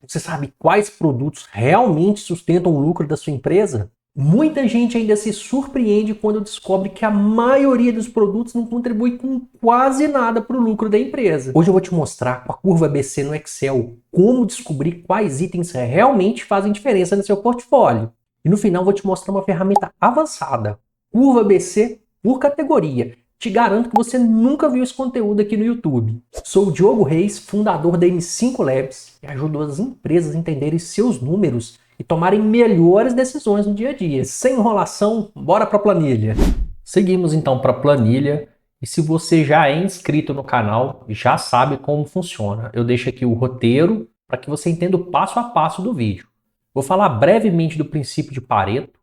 Você sabe quais produtos realmente sustentam o lucro da sua empresa? Muita gente ainda se surpreende quando descobre que a maioria dos produtos não contribui com quase nada para o lucro da empresa. Hoje eu vou te mostrar com a curva ABC no Excel como descobrir quais itens realmente fazem diferença no seu portfólio. E no final eu vou te mostrar uma ferramenta avançada, curva ABC por categoria. Te garanto que você nunca viu esse conteúdo aqui no YouTube. Sou o Diogo Reis, fundador da M5 Labs, e ajudo as empresas a entenderem seus números e tomarem melhores decisões no dia a dia. Sem enrolação, bora para a planilha. Seguimos então para a planilha. E se você já é inscrito no canal, já sabe como funciona. Eu deixo aqui o roteiro para que você entenda o passo a passo do vídeo. Vou falar brevemente do princípio de Pareto.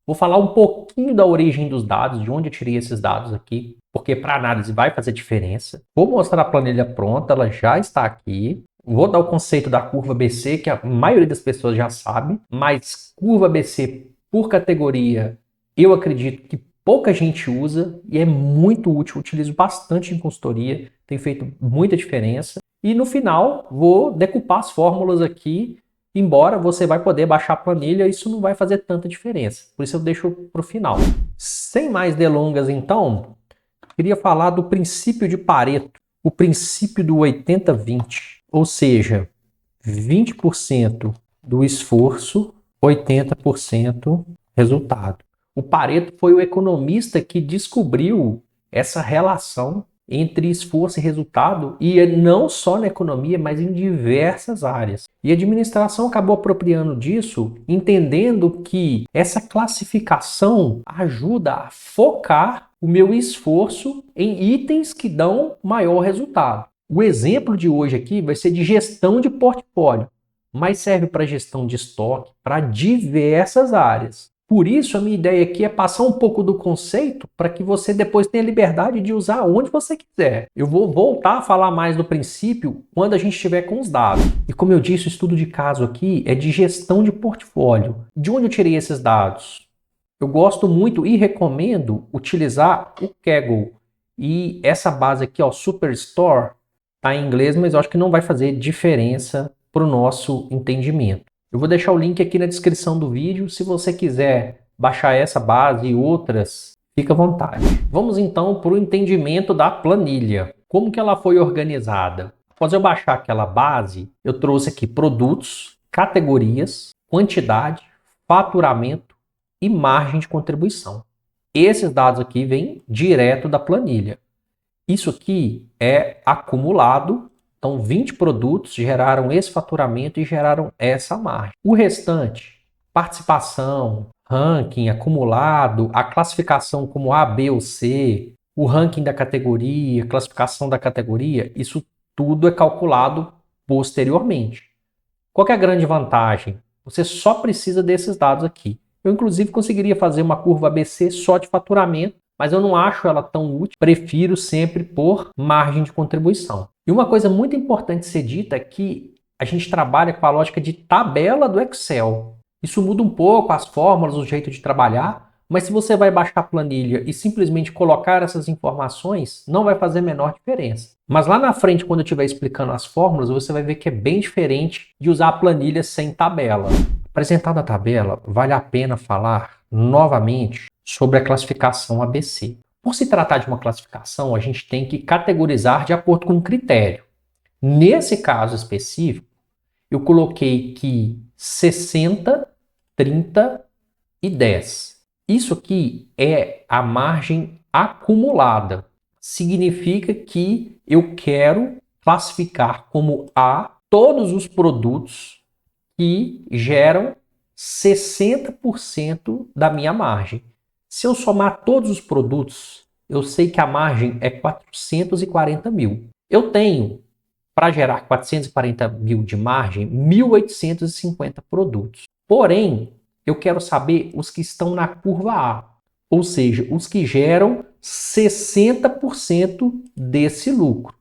Vou falar um pouquinho da origem dos dados, de onde eu tirei esses dados aqui, porque para análise vai fazer diferença. Vou mostrar a planilha pronta, ela já está aqui. Vou dar o conceito da curva BC, que a maioria das pessoas já sabe, mas curva BC por categoria, eu acredito que pouca gente usa e é muito útil, utilizo bastante em consultoria, tem feito muita diferença. E no final, vou decupar as fórmulas aqui. Embora você vai poder baixar a planilha, isso não vai fazer tanta diferença. Por isso eu deixo para o final. Sem mais delongas, então, queria falar do princípio de Pareto, o princípio do 80-20. Ou seja, 20% do esforço, 80% resultado. O Pareto foi o economista que descobriu essa relação entre esforço e resultado, e não só na economia, mas em diversas áreas. E a administração acabou apropriando disso, entendendo que essa classificação ajuda a focar o meu esforço em itens que dão maior resultado. O exemplo de hoje aqui vai ser de gestão de portfólio, mas serve para gestão de estoque, para diversas áreas. Por isso, a minha ideia aqui é passar um pouco do conceito para que você depois tenha liberdade de usar onde você quiser. Eu vou voltar a falar mais do princípio quando a gente estiver com os dados. E como eu disse, o estudo de caso aqui é de gestão de portfólio. De onde eu tirei esses dados? Eu gosto muito e recomendo utilizar o Kaggle. E essa base aqui, ó, Superstore, está em inglês, mas eu acho que não vai fazer diferença para o nosso entendimento. Eu vou deixar o link aqui na descrição do vídeo. Se você quiser baixar essa base e outras, fica à vontade. Vamos então para o entendimento da planilha. Como que ela foi organizada? Após eu baixar aquela base, eu trouxe aqui produtos, categorias, quantidade, faturamento e margem de contribuição. Esses dados aqui vêm direto da planilha. Isso aqui é acumulado. Então, 20 produtos geraram esse faturamento e geraram essa margem. O restante, participação, ranking, acumulado, a classificação como A, B ou C, o ranking da categoria, classificação da categoria, isso tudo é calculado posteriormente. Qual que é a grande vantagem? Você só precisa desses dados aqui. Eu, inclusive, conseguiria fazer uma curva ABC só de faturamento, mas eu não acho ela tão útil. Prefiro sempre por margem de contribuição. E uma coisa muito importante ser dita é que a gente trabalha com a lógica de tabela do Excel. Isso muda um pouco as fórmulas, o jeito de trabalhar, mas se você vai baixar a planilha e simplesmente colocar essas informações, não vai fazer a menor diferença. Mas lá na frente, quando eu estiver explicando as fórmulas, você vai ver que é bem diferente de usar a planilha sem tabela. Apresentada a tabela, vale a pena falar novamente sobre a classificação ABC. Por se tratar de uma classificação, a gente tem que categorizar de acordo com um critério. Nesse caso específico, eu coloquei que 60, 30 e 10. Isso aqui é a margem acumulada. Significa que eu quero classificar como A todos os produtos que geram 60% da minha margem. Se eu somar todos os produtos, eu sei que a margem é 440 mil. Eu tenho, para gerar 440 mil de margem, 1.850 produtos. Porém, eu quero saber os que estão na curva A, ou seja, os que geram 60% desse lucro.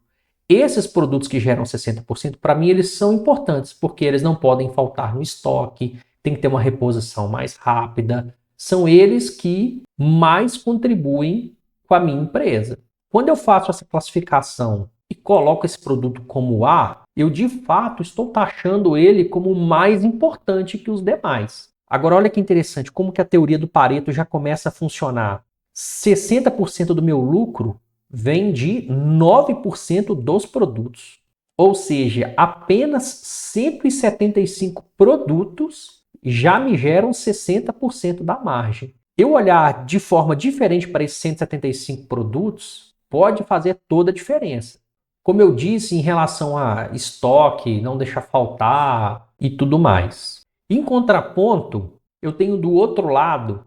Esses produtos que geram 60%, para mim, eles são importantes, porque eles não podem faltar no estoque, tem que ter uma reposição mais rápida. São eles que mais contribuem com a minha empresa. Quando eu faço essa classificação e coloco esse produto como A, eu de fato estou taxando ele como mais importante que os demais. Agora olha que interessante, como que a teoria do Pareto já começa a funcionar. 60% do meu lucro vem de 9% dos produtos. Ou seja, apenas 175 produtos já me geram 60% da margem. Eu olhar de forma diferente para esses 175 produtos pode fazer toda a diferença. Como eu disse, em relação a estoque, não deixar faltar e tudo mais. Em contraponto, eu tenho do outro lado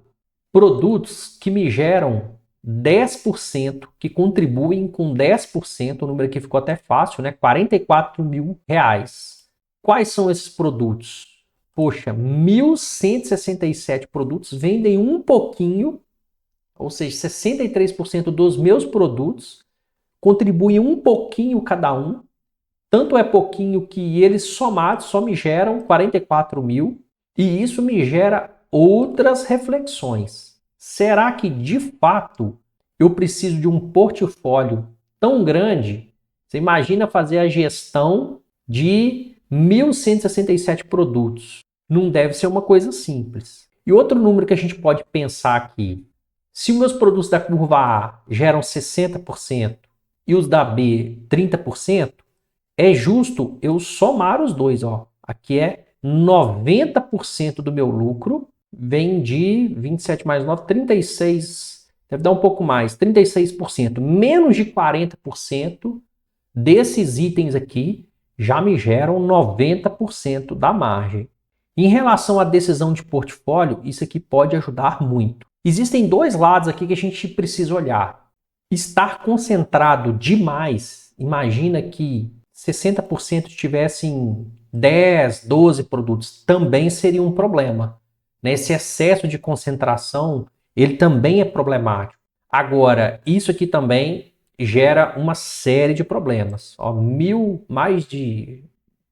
produtos que me geram 10%, que contribuem com 10%, o número aqui ficou até fácil, né? 44 mil reais. Quais são esses produtos? Poxa, 1.167 produtos vendem um pouquinho, ou seja, 63% dos meus produtos contribuem um pouquinho cada um. Tanto é pouquinho que eles somados só me geram 44 mil, e isso me gera outras reflexões. Será que de fato eu preciso de um portfólio tão grande? Você imagina fazer a gestão de 1.167 produtos. Não deve ser uma coisa simples. E outro número que a gente pode pensar aqui, se os meus produtos da curva A geram 60% e os da B 30%, é justo eu somar os dois. Ó. Aqui é 90% do meu lucro vem de 27 mais 9, 36, deve dar um pouco mais, 36%. Menos de 40% desses itens aqui já me geram 90% da margem. Em relação à decisão de portfólio, isso aqui pode ajudar muito. Existem dois lados aqui que a gente precisa olhar. Estar concentrado demais, imagina que 60% tivessem 10, 12 produtos, também seria um problema. Esse excesso de concentração, ele também é problemático. Agora, isso aqui também gera uma série de problemas. Ó, mais de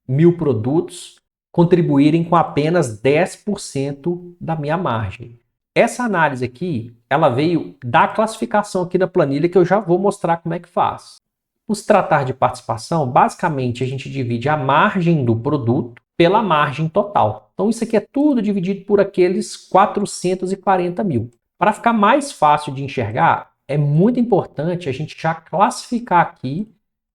1.000 produtos contribuírem com apenas 10% da minha margem. Essa análise aqui, ela veio da classificação aqui da planilha que eu já vou mostrar como é que faz. Por se tratar de participação, basicamente a gente divide a margem do produto pela margem total. Então isso aqui é tudo dividido por aqueles 440 mil. Para ficar mais fácil de enxergar, é muito importante a gente já classificar aqui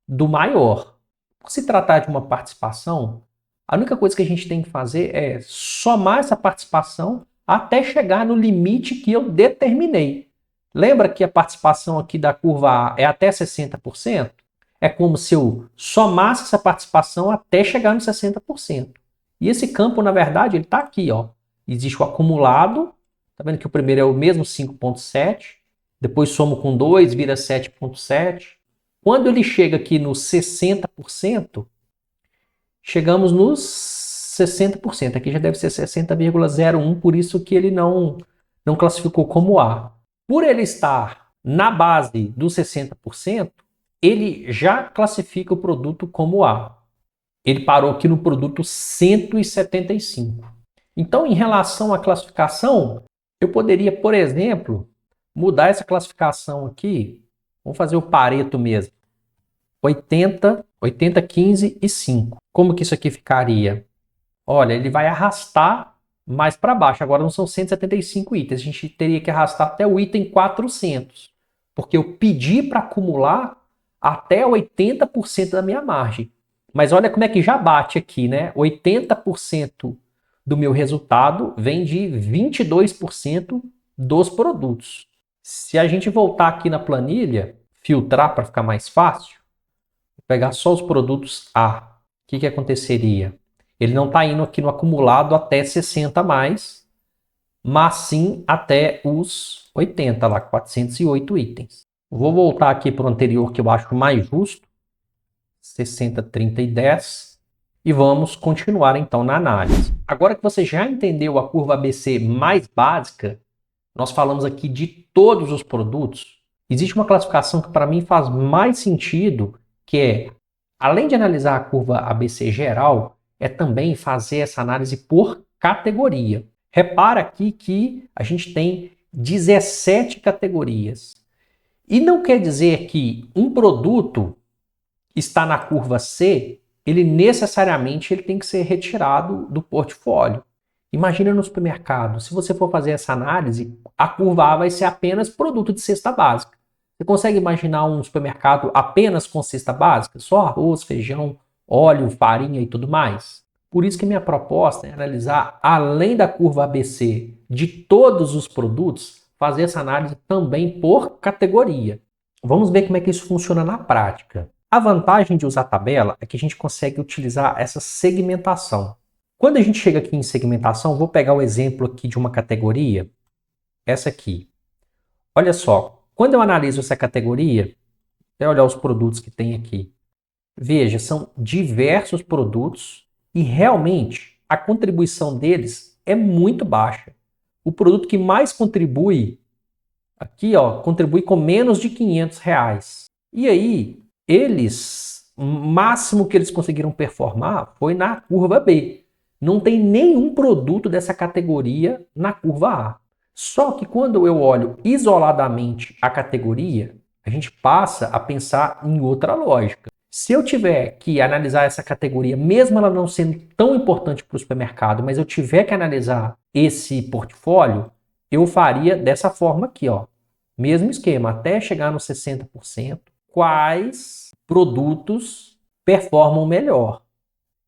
do maior. Por se tratar de uma participação, a única coisa que a gente tem que fazer é somar essa participação até chegar no limite que eu determinei. Lembra que a participação aqui da curva A é até 60%? É como se eu somasse essa participação até chegar no 60%. E esse campo, na verdade, ele está aqui. Ó. Existe o acumulado. Está vendo que o primeiro é o mesmo 5,7. Depois somo com 2, vira 7,7. Quando ele chega aqui nos 60%, chegamos nos 60%. Aqui já deve ser 60,01, por isso que ele não classificou como A. Por ele estar na base dos 60%, ele já classifica o produto como A. Ele parou aqui no produto 175. Então, em relação à classificação, eu poderia, por exemplo, mudar essa classificação aqui. Vamos fazer o Pareto mesmo. 80, 80, 15 e 5. Como que isso aqui ficaria? Olha, ele vai arrastar mais para baixo. Agora não são 175 itens. A gente teria que arrastar até o item 400. Porque eu pedi para acumular até 80% da minha margem. Mas olha como é que já bate aqui, né? 80% do meu resultado vem de 22% dos produtos. Se a gente voltar aqui na planilha, filtrar para ficar mais fácil, pegar só os produtos A, o que aconteceria? Ele não está indo aqui no acumulado até 60 mais, mas sim até os 80 lá, 408 itens. Vou voltar aqui para o anterior que eu acho mais justo, 60, 30 e 10, e vamos continuar então na análise. Agora que você já entendeu a curva ABC mais básica, nós falamos aqui de todos os produtos. Existe uma classificação que para mim faz mais sentido, que é, além de analisar a curva ABC geral, é também fazer essa análise por categoria. Repara aqui que a gente tem 17 categorias. E não quer dizer que um produto está na curva C ele necessariamente ele tem que ser retirado do portfólio. Imagina no supermercado, se você for fazer essa análise, a curva A vai ser apenas produto de cesta básica. Você consegue imaginar um supermercado apenas com cesta básica? Só arroz, feijão, óleo, farinha e tudo mais? Por isso que minha proposta é analisar, além da curva ABC, de todos os produtos, fazer essa análise também por categoria. Vamos ver como é que isso funciona na prática. A vantagem de usar tabela é que a gente consegue utilizar essa segmentação. Quando a gente chega aqui em segmentação, vou pegar o exemplo aqui de uma categoria, essa aqui. Olha só, quando eu analiso essa categoria, até olhar os produtos que tem aqui. Veja, são diversos produtos e realmente a contribuição deles é muito baixa. O produto que mais contribui, aqui ó, contribui com menos de R$ 500. E aí, o máximo que eles conseguiram performar foi na curva B. Não tem nenhum produto dessa categoria na curva A. Só que quando eu olho isoladamente a categoria, a gente passa a pensar em outra lógica. Se eu tiver que analisar essa categoria, mesmo ela não sendo tão importante para o supermercado, mas eu tiver que analisar esse portfólio, eu faria dessa forma aqui, ó. Mesmo esquema, até chegar nos 60%, quais produtos performam melhor.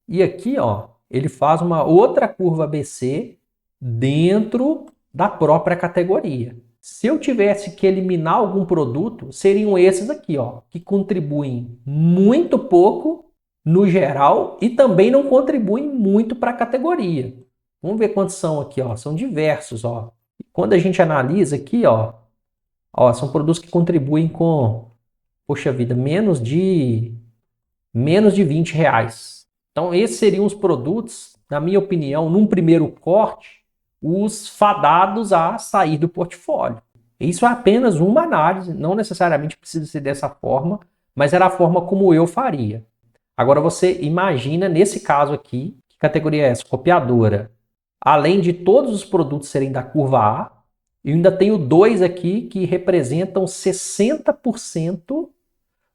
E aqui, ó, ele faz uma outra curva ABC dentro da própria categoria. Se eu tivesse que eliminar algum produto, seriam esses aqui, ó, que contribuem muito pouco no geral e também não contribuem muito para a categoria. Vamos ver quantos são aqui, ó, são diversos, ó. Quando a gente analisa aqui, ó, são produtos que contribuem com, poxa vida, menos de R$ 20. Então, esses seriam os produtos, na minha opinião, num primeiro corte, os fadados a sair do portfólio. Isso é apenas uma análise, não necessariamente precisa ser dessa forma, mas era a forma como eu faria. Agora você imagina, nesse caso aqui, que categoria é essa? Copiadora. Além de todos os produtos serem da curva A, eu ainda tenho dois aqui que representam 60%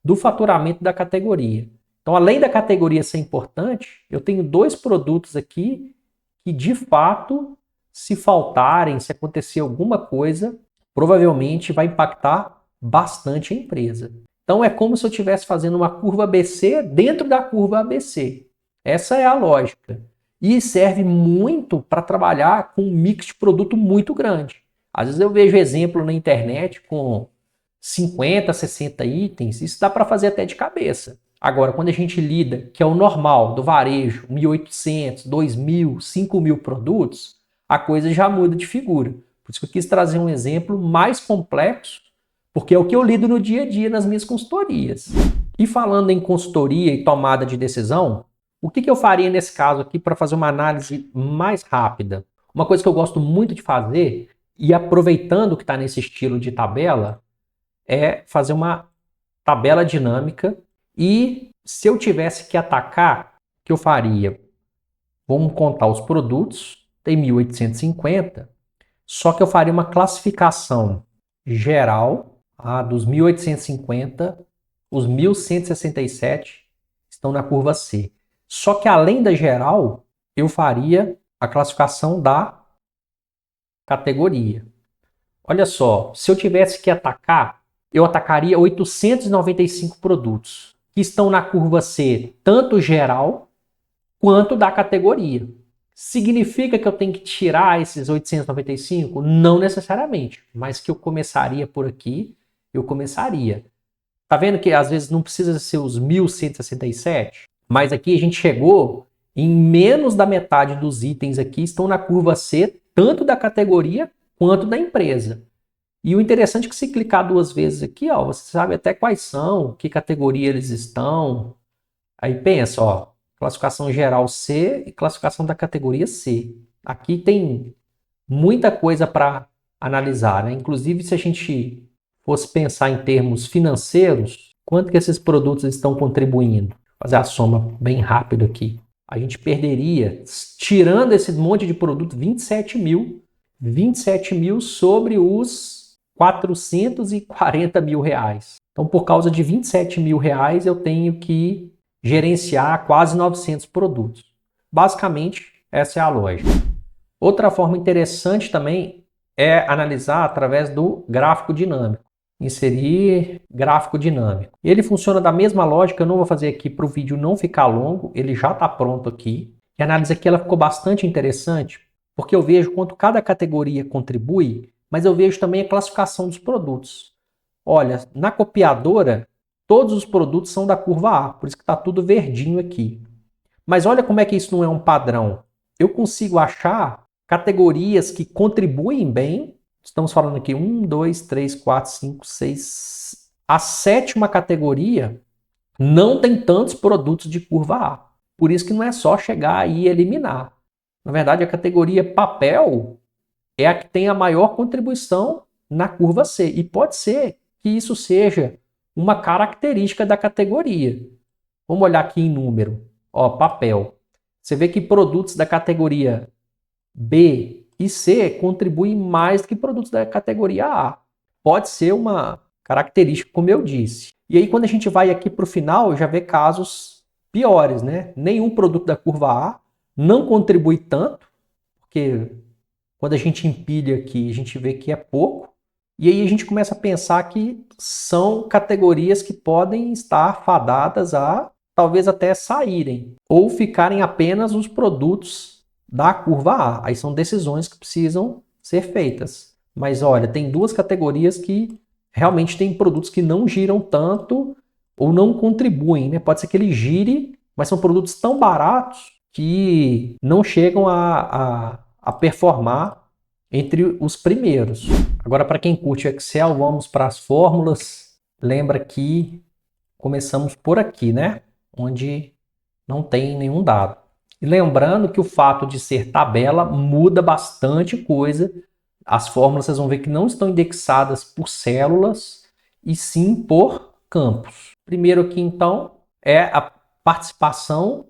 do faturamento da categoria. Então, além da categoria ser importante, eu tenho dois produtos aqui que, de fato, se faltarem, se acontecer alguma coisa, provavelmente vai impactar bastante a empresa. Então, é como se eu estivesse fazendo uma curva ABC dentro da curva ABC. Essa é a lógica. E serve muito para trabalhar com um mix de produto muito grande. Às vezes eu vejo exemplo na internet com 50, 60 itens, isso dá para fazer até de cabeça. Agora, quando a gente lida, que é o normal do varejo, 1.800, 2.000, 5.000 produtos, a coisa já muda de figura. Por isso que eu quis trazer um exemplo mais complexo, porque é o que eu lido no dia a dia nas minhas consultorias. E falando em consultoria e tomada de decisão, o que eu faria nesse caso aqui para fazer uma análise mais rápida? Uma coisa que eu gosto muito de fazer, e aproveitando que está nesse estilo de tabela, é fazer uma tabela dinâmica. E se eu tivesse que atacar, o que eu faria? Vamos contar os produtos, tem 1.850, só que eu faria uma classificação geral, dos 1.850, os 1.167 estão na curva C. Só que além da geral, eu faria a classificação da categoria. Olha só, se eu tivesse que atacar, eu atacaria 895 produtos que estão na curva C, tanto geral quanto da categoria. Significa que eu tenho que tirar esses 895? Não necessariamente, mas que eu começaria por aqui, eu começaria. Tá vendo que às vezes não precisa ser os 1.167? Mas aqui a gente chegou em menos da metade dos itens aqui estão na curva C, tanto da categoria quanto da empresa. E o interessante é que se clicar duas vezes aqui, ó, você sabe até quais são, que categoria eles estão. Aí pensa, ó, classificação geral C e classificação da categoria C. Aqui tem muita coisa para analisar, né? Inclusive, se a gente fosse pensar em termos financeiros, quanto que esses produtos estão contribuindo? Vou fazer a soma bem rápido aqui. A gente perderia, tirando esse monte de produto, 27 mil. 27 mil sobre os 440 mil reais. Então, por causa de 27 mil reais, eu tenho que gerenciar quase 900 produtos. Basicamente, essa é a lógica. Outra forma interessante também é analisar através do gráfico dinâmico. Inserir gráfico dinâmico. Ele funciona da mesma lógica, eu não vou fazer aqui para o vídeo não ficar longo, ele já está pronto aqui. E a análise aqui ela ficou bastante interessante, porque eu vejo quanto cada categoria contribui, mas eu vejo também a classificação dos produtos. Olha, na copiadora, todos os produtos são da curva A, por isso que está tudo verdinho aqui. Mas olha como é que isso não é um padrão. Eu consigo achar categorias que contribuem bem. Estamos falando aqui 1, 2, 3, 4, 5, 6. A sétima categoria não tem tantos produtos de curva A. Por isso que não é só chegar e eliminar. Na verdade, a categoria papel é a que tem a maior contribuição na curva C. E pode ser que isso seja uma característica da categoria. Vamos olhar aqui em número. Ó, papel. Você vê que produtos da categoria B e C contribuem mais do que produtos da categoria A. Pode ser uma característica, como eu disse. E aí, quando a gente vai aqui para o final, já vê casos piores, né? Nenhum produto da curva A não contribui tanto, porque quando a gente empilha aqui, a gente vê que é pouco. E aí a gente começa a pensar que são categorias que podem estar fadadas a talvez até saírem ou ficarem apenas os produtos da curva A. Aí são decisões que precisam ser feitas. Mas olha, tem duas categorias que realmente tem produtos que não giram tanto ou não contribuem, né? Pode ser que ele gire, mas são produtos tão baratos que não chegam a performar entre os primeiros. Agora, para quem curte Excel, vamos para as fórmulas. Lembra que começamos por aqui, né? Onde não tem nenhum dado. E lembrando que o fato de ser tabela muda bastante coisa. As fórmulas vocês vão ver que não estão indexadas por células, e sim por campos. Primeiro aqui, então, é a participação,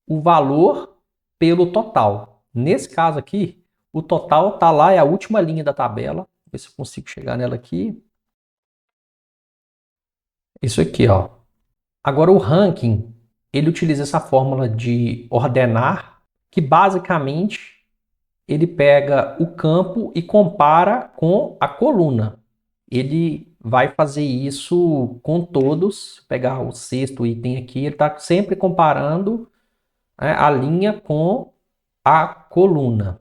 o valor pelo total. Nesse caso aqui, o total está lá, é a última linha da tabela. Vou ver se eu consigo chegar nela aqui. Isso aqui, ó. Agora o ranking, ele utiliza essa fórmula de ordenar, que basicamente ele pega o campo e compara com a coluna. Ele vai fazer isso com todos, pegar o sexto item aqui, ele está sempre comparando, né, a linha com a coluna.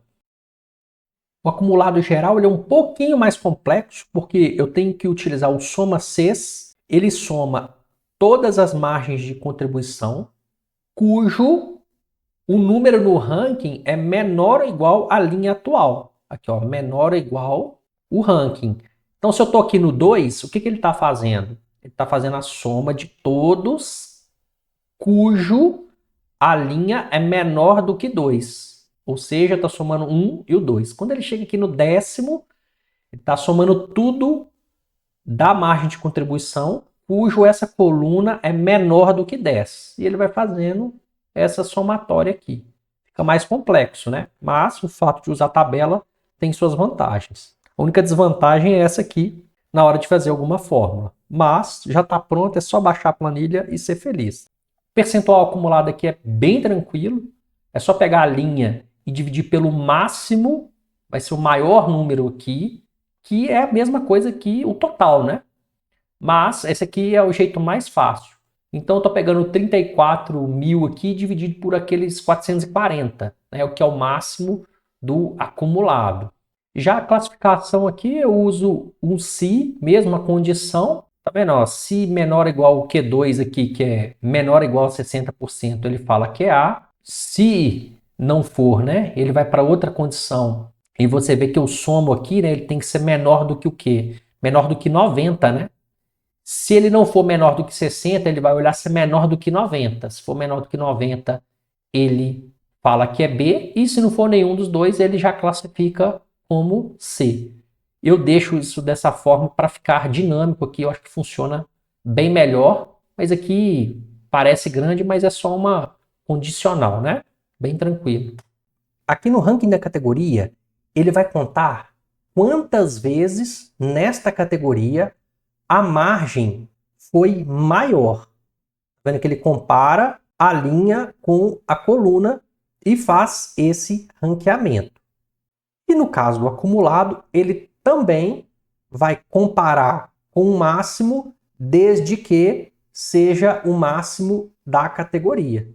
O acumulado geral ele é um pouquinho mais complexo, porque eu tenho que utilizar o soma Cs, ele soma todas as margens de contribuição, cujo o número no ranking é menor ou igual à linha atual. Aqui, ó, menor ou igual o ranking. Então, se eu estou aqui no 2, o que ele está fazendo? Ele está fazendo a soma de todos cujo a linha é menor do que 2. Ou seja, está somando 1 e o 2. Quando ele chega aqui no 10º, ele está somando tudo da margem de contribuição, cujo essa coluna é menor do que 10. E ele vai fazendo essa somatória aqui. Fica mais complexo, né? Mas o fato de usar tabela tem suas vantagens. A única desvantagem é essa aqui, na hora de fazer alguma fórmula. Mas já está pronto, é só baixar a planilha e ser feliz. O percentual acumulado aqui é bem tranquilo. É só pegar a linha e dividir pelo máximo, vai ser o maior número aqui, que é a mesma coisa que o total, né? Mas esse aqui é o jeito mais fácil. Então eu estou pegando 34 mil aqui dividido por aqueles 440, né? O que é o máximo do acumulado. Já a classificação aqui eu uso um se, mesma condição. Tá vendo? Ó, se menor ou igual ao Q2 aqui, que é menor ou igual a 60%, ele fala que é A. Se não for, né? Ele vai para outra condição. E você vê que eu somo aqui, né? Ele tem que ser menor do que o quê? Menor do que 90, né? Se ele não for menor do que 60, ele vai olhar se é menor do que 90. Se for menor do que 90, ele fala que é B. E se não for nenhum dos dois, ele já classifica como C. Eu deixo isso dessa forma para ficar dinâmico aqui. Eu acho que funciona bem melhor. Mas aqui parece grande, mas é só uma condicional, né? Bem tranquilo. Aqui no ranking da categoria, ele vai contar quantas vezes nesta categoria a margem foi maior. Tá Vendo que ele compara a linha com a coluna e faz esse ranqueamento. E no caso do acumulado, ele também vai comparar com o máximo, desde que seja o máximo da categoria.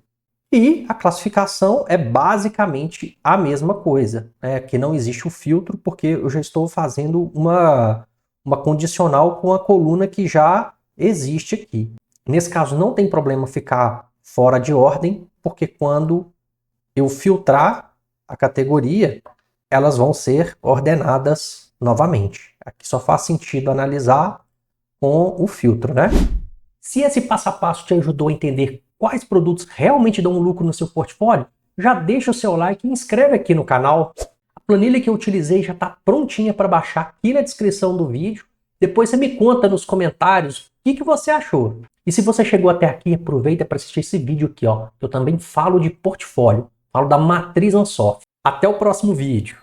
E a classificação é basicamente a mesma coisa, né? Que não existe o filtro, porque eu já estou fazendo uma condicional com a coluna que já existe aqui. Nesse caso, não tem problema ficar fora de ordem, porque quando eu filtrar a categoria, elas vão ser ordenadas novamente. Aqui só faz sentido analisar com o filtro, né? Se esse passo a passo te ajudou a entender quais produtos realmente dão um lucro no seu portfólio, já deixa o seu like e inscreve aqui no canal. A planilha que eu utilizei já está prontinha para baixar aqui na descrição do vídeo. Depois você me conta nos comentários o que você achou. E se você chegou até aqui, aproveita para assistir esse vídeo aqui, ó. Eu também falo de portfólio, falo da matriz Ansoff. Até o próximo vídeo.